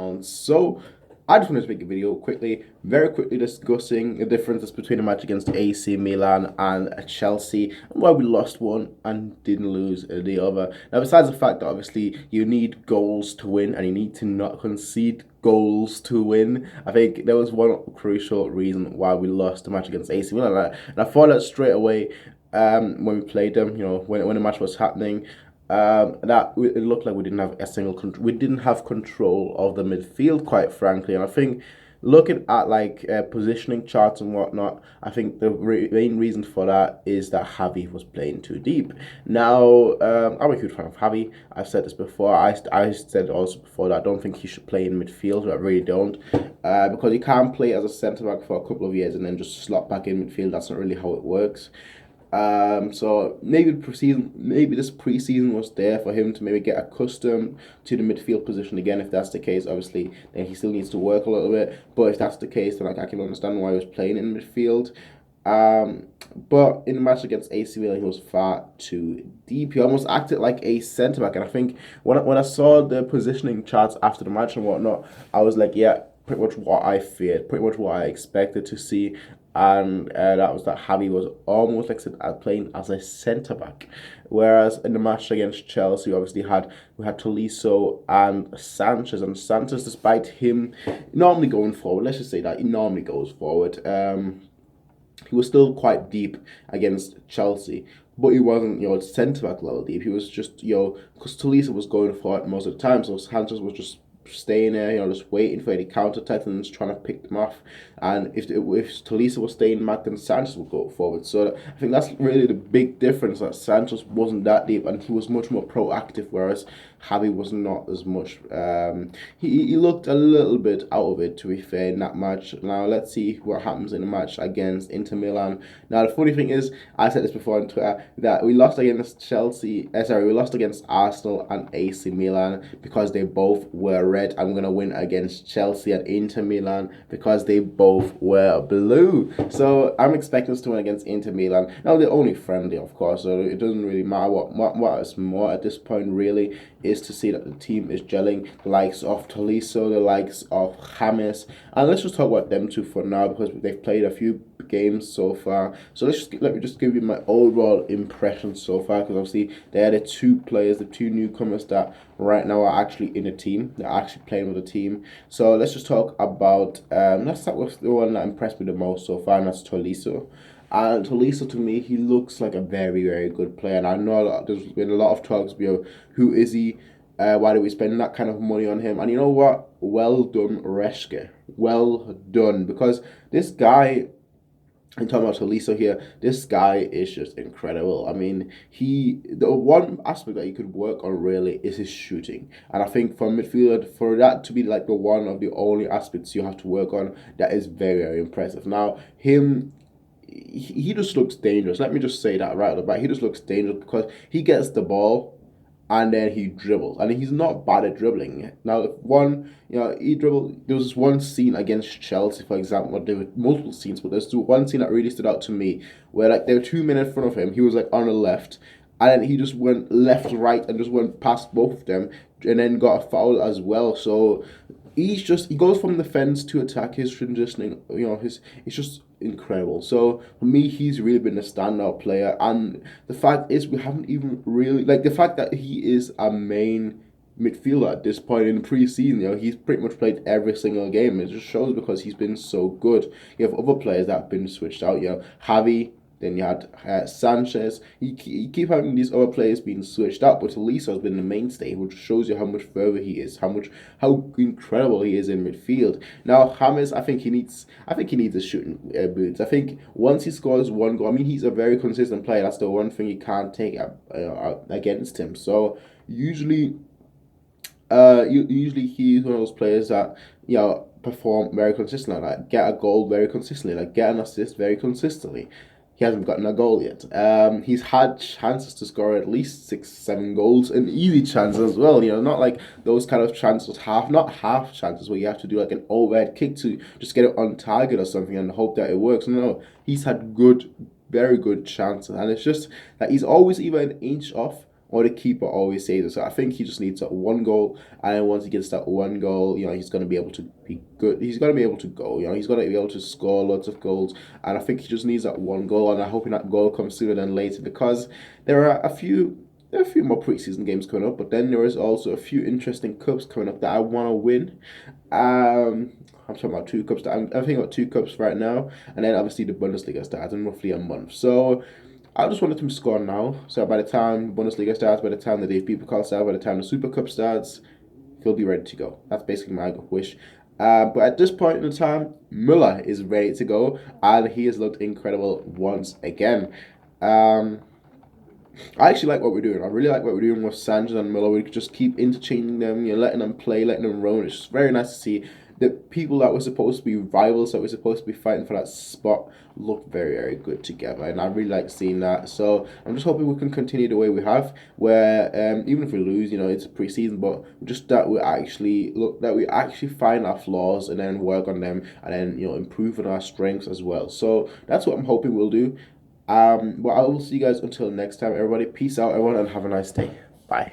on. So I just wanted to make a video quickly, very quickly discussing the differences between a match against AC Milan and Chelsea, and why we lost one and didn't lose the other. Now, besides the fact that obviously you need goals to win and you need to not concede goals to win, I think there was one crucial reason why we lost the match against AC Milan, and I thought that straight away when we played them. When the match was happening. That it looked like we didn't have we didn't have control of the midfield, quite frankly. And I think looking at like positioning charts and whatnot, I think the main reason for that is that Javi was playing too deep. Now, I'm a huge fan of Javi. I've said this before. I said also before that I don't think he should play in midfield. I really don't, because he can't play as a centre back for a couple of years and then just slot back in midfield. That's not really how it works. So maybe this preseason was there for him to maybe get accustomed to the midfield position again. If that's the case, obviously, then he still needs to work a little bit. But if that's the case, then I can understand why he was playing in midfield. But in the match against AC Milan, he was far too deep. He almost acted like a centre back, and I think when I saw the positioning charts after the match and whatnot, I was like, yeah, pretty much what I feared, pretty much what I expected to see. And that was that Javi was almost like playing as a centre back, whereas in the match against Chelsea, we had Tolisso and Sanchez, and Sanchez, despite him normally going forward, let's just say that he normally goes forward, he was still quite deep against Chelsea. But he wasn't, centre back level deep. He was just, because Tolisso was going for it most of the time, so Sanchez was just staying there, just waiting for any counter attacks and just trying to pick them off. And if Tolisso was staying back, then Sanchez would go forward. So I think that's really the big difference, that Sanchez wasn't that deep and he was much more proactive, whereas Javi was not as much. He looked a little bit out of it, to be fair, in that match. Now let's see what happens in the match against Inter Milan. Now the funny thing is, I said this before on Twitter, that we lost against we lost against Arsenal and AC Milan because they both were red. I'm gonna win against Chelsea and Inter Milan because they both were blue. So I'm expecting us to win against Inter Milan. Now they're only friendly, of course, so it doesn't really matter. What is more at this point really is to see that the team is gelling. The likes of Tolisso, the likes of James, and let's just talk about them two for now because they've played a few games so far. So let me just give you my overall impression so far, because obviously they are the two players, the two newcomers that right now are actually in the team. They're actually playing with the team. So let's just talk about let's start with the one that impressed me the most so far, and that's Tolisso. And Tolisso, to me, he looks like a very, very good player. And I know there's been a lot of talks about who is he, why do we spend that kind of money on him? And you know what? Well done, Reschke. Well done. Because this guy, I'm talking about Tolisso here, this guy is just incredible. I mean, the one aspect that he could work on really is his shooting. And I think for a midfielder, for that to be like the one of the only aspects you have to work on, that is very, very impressive. Now, he just looks dangerous. Let me just say that right at the back. He just looks dangerous because he gets the ball and then he dribbles, and he's not bad at dribbling. Now, he dribbled. There was this one scene against Chelsea, for example. There were multiple scenes, but there's one scene that really stood out to me, where like there were 2 men in front of him. He was like on the left, and then he just went left, right, and just went past both of them, and then got a foul as well. So he goes from defense to attack. His transitioning, it's just incredible. So for me, he's really been a standout player, and the fact is we haven't even really, like, the fact that he is a main midfielder at this point in the preseason. He's pretty much played every single game. It just shows because he's been so good. You have other players that have been switched out. Javi. Then you had Sanchez. You keep having these other players being switched out, but Tolisso has been the mainstay, which shows you how much further he is, how incredible he is in midfield. Now, James, I think he needs his shooting boots. I think once he scores one goal, I mean, he's a very consistent player. That's the one thing you can't take against him. So usually he's one of those players that perform very consistently, like get a goal very consistently, like get an assist very consistently. He hasn't gotten a goal yet. He's had chances to score at least 6-7 goals, and easy chances as well. Not like those kind of chances, not half chances where you have to do like an overhead kick to just get it on target or something and hope that it works. No, he's had very good chances, and it's just that he's always either an inch off or the keeper always says it. So I think he just needs that one goal, and then once he gets that one goal, he's going to be able to be good. He's going to be able to go. He's going to be able to score lots of goals, and I think he just needs that one goal. And I'm hoping that goal comes sooner than later, because there are a few more preseason games coming up, but then there is also a few interesting cups coming up that I want to win. I'm talking about two cups. I'm thinking about two cups right now, and then obviously the Bundesliga starts in roughly a month. So I just wanted to score now. So by the time Bundesliga starts, by the time the DFB Pokal starts, by the time the Super Cup starts, he'll be ready to go. That's basically my wish. But at this point in time, Müller is ready to go, and he has looked incredible once again. I actually like what we're doing. I really like what we're doing with Sanchez and Miller. We could just keep interchanging them, letting them play, letting them roam. It's just very nice to see the people that were supposed to be rivals, that were supposed to be fighting for that spot, look very, very good together. And I really like seeing that. So I'm just hoping we can continue the way we have, where even if we lose, it's a preseason, but just that we actually find our flaws and then work on them, and then improve on our strengths as well. So that's what I'm hoping we'll do. But I will see you guys until next time, everybody. Peace out, everyone, and have a nice day. Bye.